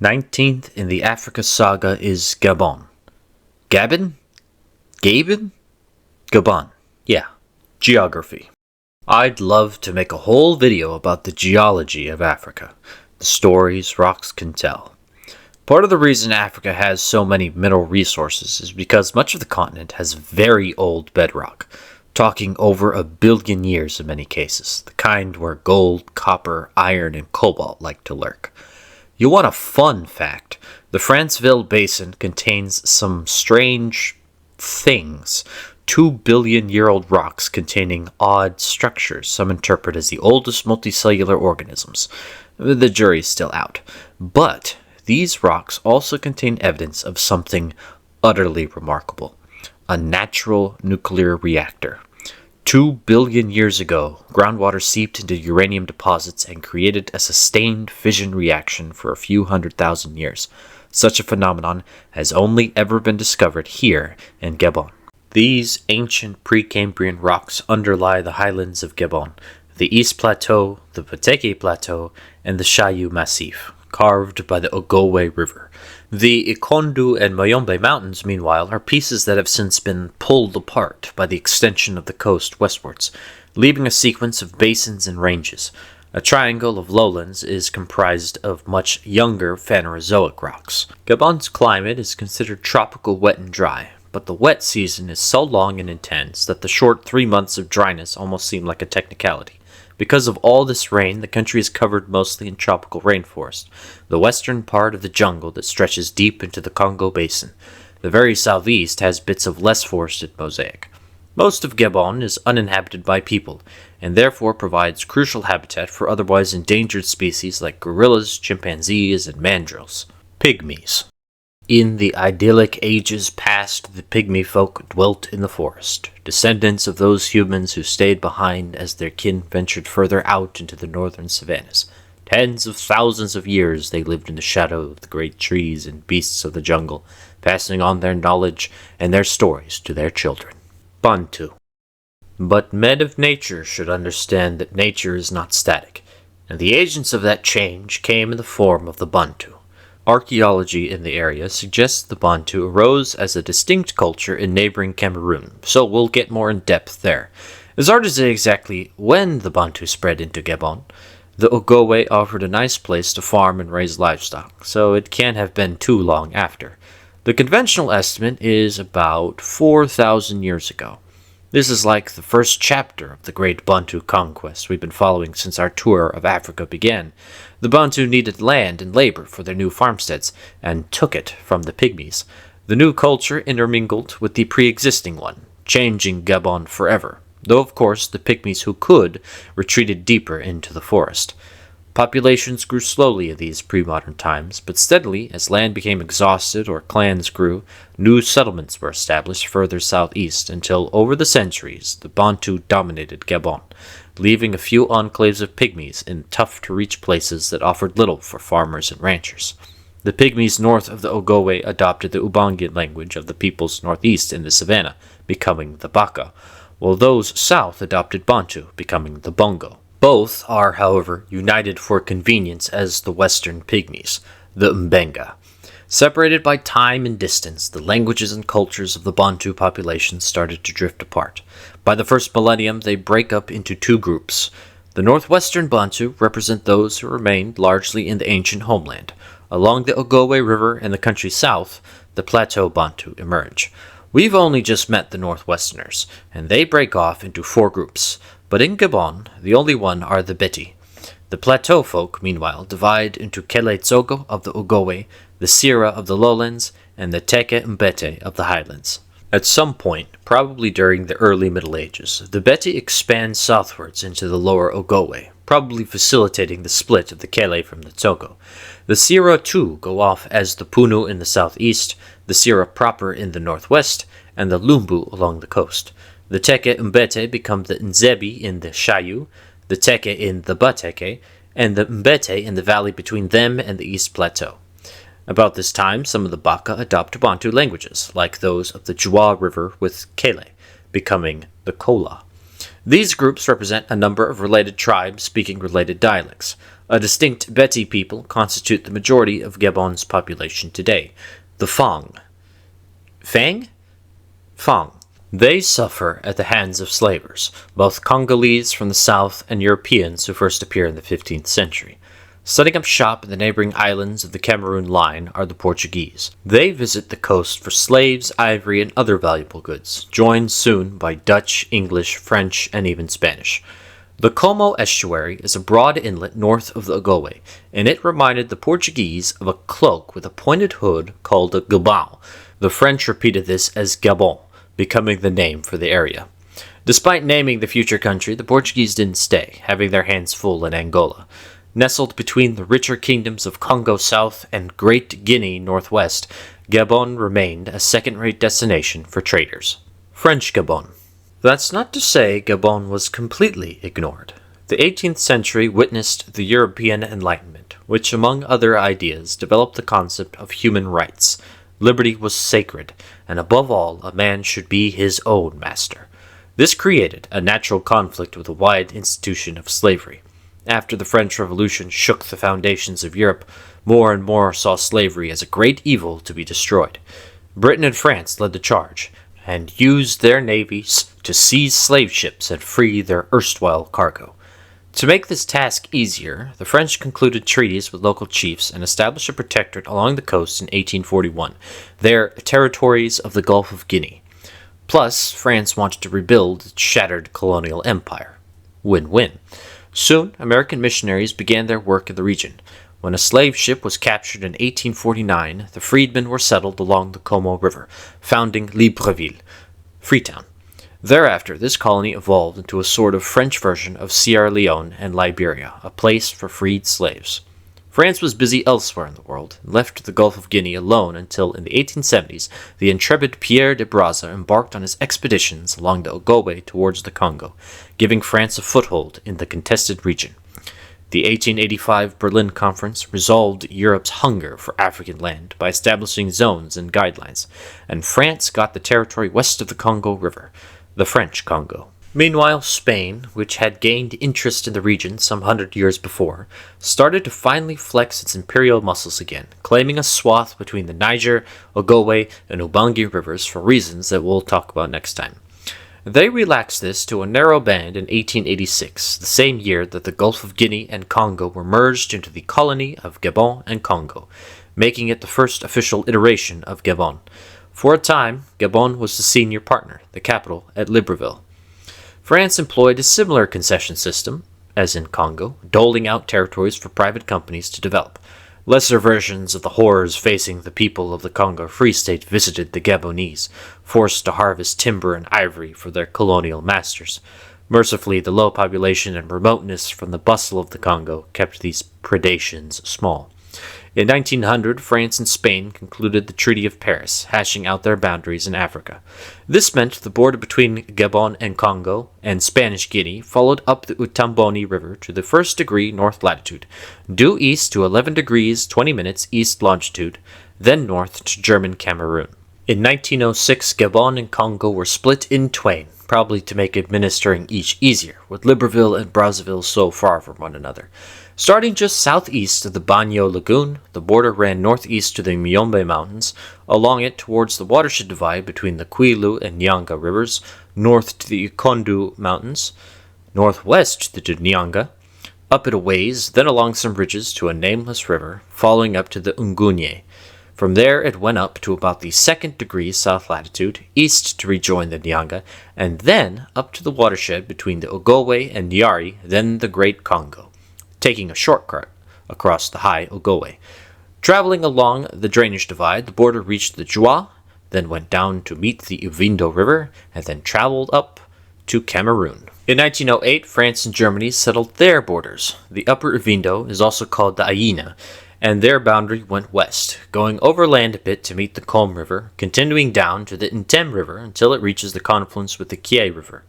19th in the Africa saga is Gabon. Gabon? Gabon? Gabon. Yeah. Geography. I'd love to make a whole video about the geology of Africa, the stories rocks can tell. Part of the reason Africa has so many mineral resources is because much of the continent has very old bedrock, talking over 1 billion years in many cases, the kind where gold, copper, iron, and cobalt like to lurk. You want a fun fact? The Franceville Basin contains some strange things. 2 billion-year-old rocks containing odd structures some interpret as the oldest multicellular organisms. The jury's still out. But these rocks also contain evidence of something utterly remarkable. A natural nuclear reactor. 2 billion years ago, groundwater seeped into uranium deposits and created a sustained fission reaction for a few 100,000 years. Such a phenomenon has only ever been discovered here in Gabon. These ancient Precambrian rocks underlie the highlands of Gabon, the East Plateau, the Pateke Plateau, and the Chaillu Massif, carved by the Ogowe River. The Ikondu and Mayombe Mountains, meanwhile, are pieces that have since been pulled apart by the extension of the coast westwards, leaving a sequence of basins and ranges. A triangle of lowlands is comprised of much younger Phanerozoic rocks. Gabon's climate is considered tropical wet and dry, but the wet season is so long and intense that the short 3 months of dryness almost seem like a technicality. Because of all this rain, the country is covered mostly in tropical rainforest, the western part of the jungle that stretches deep into the Congo Basin. The very southeast has bits of less forested mosaic. Most of Gabon is uninhabited by people, and therefore provides crucial habitat for otherwise endangered species like gorillas, chimpanzees, and mandrills. Pygmies. In the idyllic ages past, the pygmy folk dwelt in the forest, descendants of those humans who stayed behind as their kin ventured further out into the northern savannas. Tens of thousands of years they lived in the shadow of the great trees and beasts of the jungle, passing on their knowledge and their stories to their children. Bantu. But men of nature should understand that nature is not static, and the agents of that change came in the form of the Bantu. Archaeology in the area suggests the Bantu arose as a distinct culture in neighboring Cameroon, so we'll get more in depth there. It's hard to say exactly when the Bantu spread into Gabon. The Ogowe offered a nice place to farm and raise livestock, so it can't have been too long after. The conventional estimate is about 4,000 years ago. This is like the first chapter of the great Bantu conquest we've been following since our tour of Africa began. The Bantu needed land and labor for their new farmsteads, and took it from the Pygmies. The new culture intermingled with the pre-existing one, changing Gabon forever, though of course the Pygmies who could retreated deeper into the forest. Populations grew slowly in these pre-modern times, but steadily as land became exhausted or clans grew, new settlements were established further southeast until over the centuries the Bantu dominated Gabon, leaving a few enclaves of Pygmies in tough-to-reach places that offered little for farmers and ranchers. The Pygmies north of the Ogowe adopted the Ubangi language of the peoples northeast in the savannah, becoming the Baka, while those south adopted Bantu, becoming the Bongo. Both are, however, united for convenience as the Western Pygmies, the Mbenga. Separated by time and distance, the languages and cultures of the Bantu population started to drift apart. By the first millennium, they break up into two groups. The northwestern Bantu represent those who remained largely in the ancient homeland. Along the Ogowe River and the country south, the Plateau Bantu emerge. We've only just met the Northwesterners, and they break off into 4 groups. But in Gabon, the only one are the Beti. The Plateau folk, meanwhile, divide into Kele Tsogo of the Ogowe, the Sira of the lowlands, and the Teke Mbete of the highlands. At some point, probably during the early Middle Ages, the Beti expand southwards into the lower Ogowe, probably facilitating the split of the Kele from the Tsogo. The Sira too go off as the Punu in the southeast, the Sira proper in the northwest, and the Lumbu along the coast. The Teke Mbete become the Nzebi in the Chaillu, the Teke in the Bateke, and the Mbete in the valley between them and the East Plateau. About this time, some of the Baka adopt Bantu languages, like those of the Jua River with Kele, becoming the Kola. These groups represent a number of related tribes speaking related dialects. A distinct Beti people constitute the majority of Gabon's population today, the Fang. Fang? Fang. They suffer at the hands of slavers, both Congolese from the south and Europeans who first appear in the 15th century. Setting up shop in the neighboring islands of the Cameroon line are the Portuguese. They visit the coast for slaves, ivory, and other valuable goods, joined soon by Dutch, English, French, and even Spanish. The Como estuary is a broad inlet north of the Ogowe, and it reminded the Portuguese of a cloak with a pointed hood called a Gabon. The French repeated this as Gabon, becoming the name for the area. Despite naming the future country, the Portuguese didn't stay, having their hands full in Angola. Nestled between the richer kingdoms of Congo South and Great Guinea Northwest, Gabon remained a second-rate destination for traders. French Gabon. That's not to say Gabon was completely ignored. The 18th century witnessed the European Enlightenment, which, among other ideas, developed the concept of human rights. Liberty was sacred, and above all, a man should be his own master. This created a natural conflict with the wide institution of slavery. After the French Revolution shook the foundations of Europe, more and more saw slavery as a great evil to be destroyed. Britain and France led the charge, and used their navies to seize slave ships and free their erstwhile cargo. To make this task easier, the French concluded treaties with local chiefs and established a protectorate along the coast in 1841, their territories of the Gulf of Guinea. Plus, France wanted to rebuild its shattered colonial empire. Win-win. Soon, American missionaries began their work in the region. When a slave ship was captured in 1849, the freedmen were settled along the Como River, founding Libreville, Freetown. Thereafter, this colony evolved into a sort of French version of Sierra Leone and Liberia, a place for freed slaves. France was busy elsewhere in the world, and left the Gulf of Guinea alone until in the 1870s the intrepid Pierre de Brazza embarked on his expeditions along the Ogowe towards the Congo, giving France a foothold in the contested region. The 1885 Berlin Conference resolved Europe's hunger for African land by establishing zones and guidelines, and France got the territory west of the Congo River, the French Congo. Meanwhile, Spain, which had gained interest in the region some 100 years before, started to finally flex its imperial muscles again, claiming a swath between the Niger, Ogowe, and Ubangi rivers for reasons that we'll talk about next time. They relaxed this to a narrow band in 1886, the same year that the Gulf of Guinea and Congo were merged into the colony of Gabon and Congo, making it the first official iteration of Gabon. For a time, Gabon was the senior partner, the capital at Libreville. France employed a similar concession system, as in Congo, doling out territories for private companies to develop. Lesser versions of the horrors facing the people of the Congo Free State visited the Gabonese, forced to harvest timber and ivory for their colonial masters. Mercifully, the low population and remoteness from the bustle of the Congo kept these predations small. In 1900, France and Spain concluded the Treaty of Paris, hashing out their boundaries in Africa. This meant the border between Gabon and Congo and Spanish Guinea followed up the Utamboni River to the 1st degree north latitude, due east to 11 degrees 20 minutes east longitude, then north to German Cameroon. In 1906, Gabon and Congo were split in twain, probably to make administering each easier, with Libreville and Brazzaville so far from one another. Starting just southeast of the Banyo Lagoon, the border ran northeast to the Myombe Mountains, along it towards the watershed divide between the Kwilu and Nyanga rivers, north to the Ikondu Mountains, northwest to Nyanga, up it a ways, then along some ridges to a nameless river, following up to the Ungunye. From there it went up to about the 2nd degree south latitude, east to rejoin the Nyanga, and then up to the watershed between the Ogowe and Nyari, then the Great Congo, taking a shortcut across the high Ogowe. Traveling along the drainage divide, the border reached the Jua, then went down to meet the Uvindo River, and then traveled up to Cameroon. In 1908, France and Germany settled their borders. The upper Uvindo is also called the Aina, and their boundary went west, going overland a bit to meet the Colm River, continuing down to the Ntem River until it reaches the confluence with the Kie River.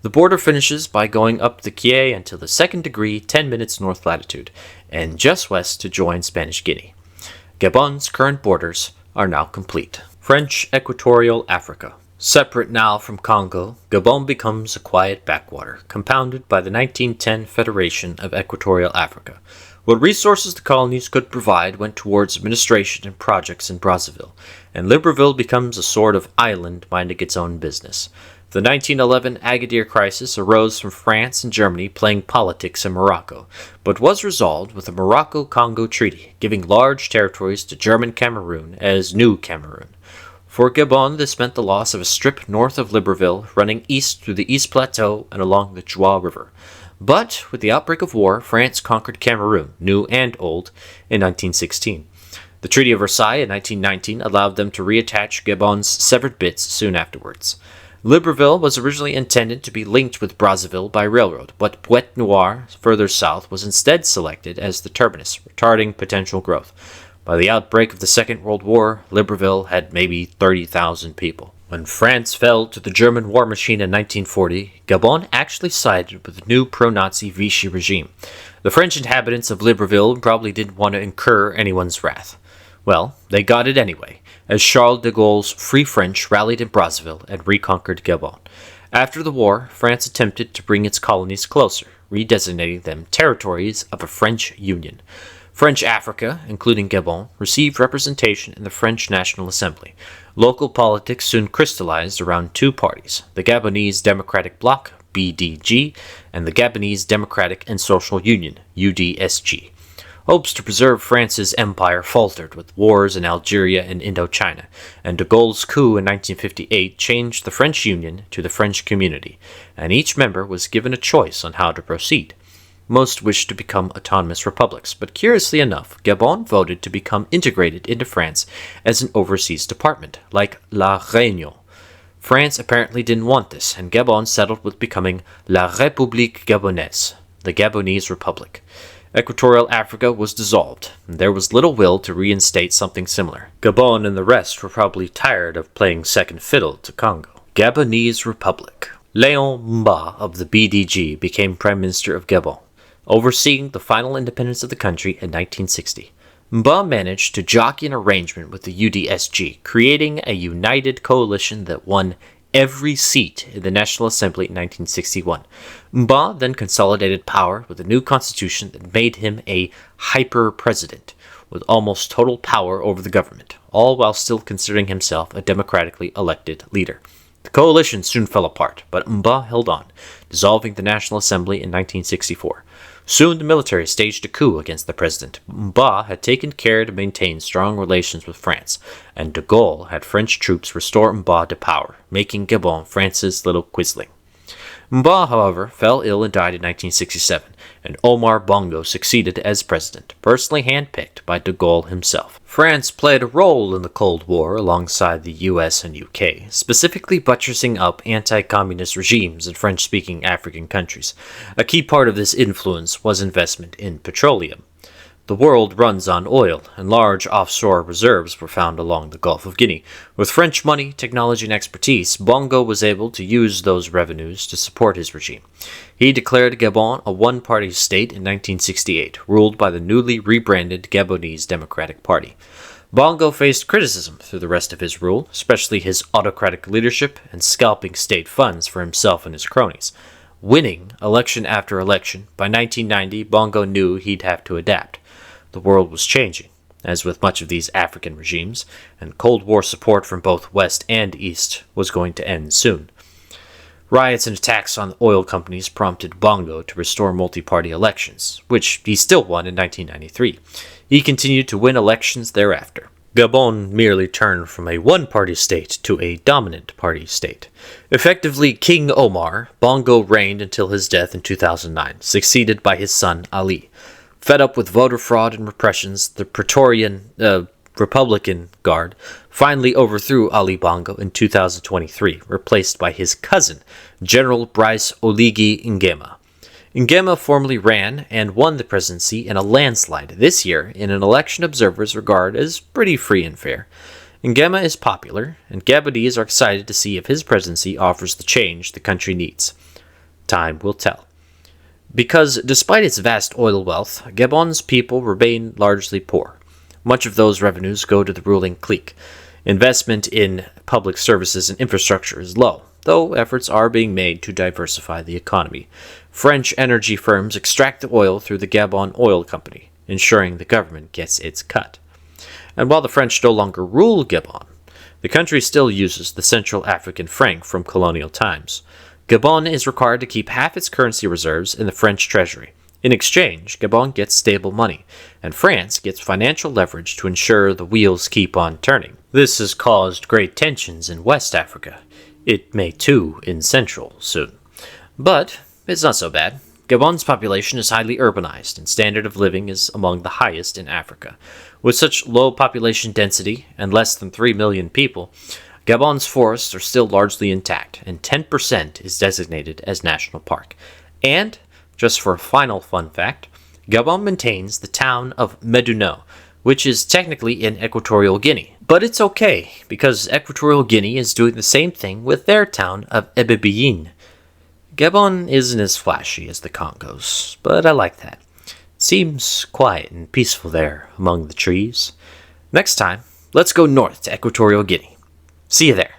The border finishes by going up the Kie until the 2nd degree 10 minutes north latitude, and just west to join Spanish Guinea. Gabon's current borders are now complete. French Equatorial Africa. Separate now from Congo, Gabon becomes a quiet backwater, compounded by the 1910 Federation of Equatorial Africa, What resources the colonies could provide went towards administration and projects in Brazzaville, and Libreville becomes a sort of island minding its own business. The 1911 Agadir crisis arose from France and Germany playing politics in Morocco, but was resolved with the Morocco-Congo Treaty, giving large territories to German Cameroon as New Cameroon. For Gabon, this meant the loss of a strip north of Libreville, running east through the East Plateau and along the Joie River. But, with the outbreak of war, France conquered Cameroon, New and Old, in 1916. The Treaty of Versailles in 1919 allowed them to reattach Gabon's severed bits soon afterwards. Libreville was originally intended to be linked with Brazzaville by railroad, but Pointe Noire, further south, was instead selected as the terminus, retarding potential growth. By the outbreak of the Second World War, Libreville had maybe 30,000 people. When France fell to the German war machine in 1940, Gabon actually sided with the new pro-Nazi Vichy regime. The French inhabitants of Libreville probably didn't want to incur anyone's wrath. Well, they got it anyway, as Charles de Gaulle's Free French rallied in Brazzaville and reconquered Gabon. After the war, France attempted to bring its colonies closer, redesignating them territories of a French Union. French Africa, including Gabon, received representation in the French National Assembly. Local politics soon crystallized around two parties, the Gabonese Democratic Bloc, BDG, and the Gabonese Democratic and Social Union, UDSG. Hopes to preserve France's empire faltered with wars in Algeria and Indochina, and de Gaulle's coup in 1958 changed the French Union to the French Community, and each member was given a choice on how to proceed. Most wished to become autonomous republics, but curiously enough, Gabon voted to become integrated into France as an overseas department, like La Réunion. France apparently didn't want this, and Gabon settled with becoming La République Gabonaise, the Gabonese Republic. Equatorial Africa was dissolved, and there was little will to reinstate something similar. Gabon and the rest were probably tired of playing second fiddle to Congo. Gabonese Republic. Léon Mba of the BDG became Prime Minister of Gabon, overseeing the final independence of the country in 1960. Mba managed to jockey an arrangement with the UDSG, creating a united coalition that won every seat in the National Assembly in 1961. Mba then consolidated power with a new constitution that made him a hyper-president, with almost total power over the government, all while still considering himself a democratically elected leader. The coalition soon fell apart, but Mba held on, dissolving the National Assembly in 1964. Soon the military staged a coup against the president. Mba had taken care to maintain strong relations with France, and de Gaulle had French troops restore Mba to power, making Gabon France's little quisling. Mba, however, fell ill and died in 1967, and Omar Bongo succeeded as president, personally handpicked by de Gaulle himself. France played a role in the Cold War alongside the US and UK, specifically buttressing up anti-communist regimes in French-speaking African countries. A key part of this influence was investment in petroleum. The world runs on oil, and large offshore reserves were found along the Gulf of Guinea. With French money, technology, and expertise, Bongo was able to use those revenues to support his regime. He declared Gabon a one-party state in 1968, ruled by the newly rebranded Gabonese Democratic Party. Bongo faced criticism through the rest of his rule, especially his autocratic leadership and scalping state funds for himself and his cronies. Winning election after election, by 1990, Bongo knew he'd have to adapt. The world was changing, as with much of these African regimes, and Cold War support from both West and East was going to end soon. Riots and attacks on the oil companies prompted Bongo to restore multi-party elections, which he still won in 1993. He continued to win elections thereafter. Gabon merely turned from a one-party state to a dominant party state. Effectively King Omar, Bongo reigned until his death in 2009, succeeded by his son Ali. Fed up with voter fraud and repressions, the Praetorian Republican Guard finally overthrew Ali Bongo in 2023, replaced by his cousin, General Brice Oligui Nguema. Nguema formally ran and won the presidency in a landslide this year in an election observers regard as pretty free and fair. Nguema is popular, and Gabonese are excited to see if his presidency offers the change the country needs. Time will tell. Because despite its vast oil wealth, Gabon's people remain largely poor. Much of those revenues go to the ruling clique. Investment in public services and infrastructure is low, though efforts are being made to diversify the economy. French energy firms extract the oil through the Gabon Oil Company. ensuring the government gets its cut. And while the French no longer rule Gabon, the country still uses the Central African franc from colonial times. Gabon is required to keep half its currency reserves in the French treasury. In exchange, Gabon gets stable money, and France gets financial leverage to ensure the wheels keep on turning. This has caused great tensions in West Africa. It may too in Central soon. But it's not so bad. Gabon's population is highly urbanized, and standard of living is among the highest in Africa. With such low population density and less than 3 million people, Gabon's forests are still largely intact, and 10% is designated as national park. And, just for a final fun fact, Gabon maintains the town of Meduno, which is technically in Equatorial Guinea. But it's okay, because Equatorial Guinea is doing the same thing with their town of Ebibiyine. Gabon isn't as flashy as the Congos, but I like that. It seems quiet and peaceful there among the trees. Next time, let's go north to Equatorial Guinea. See you there.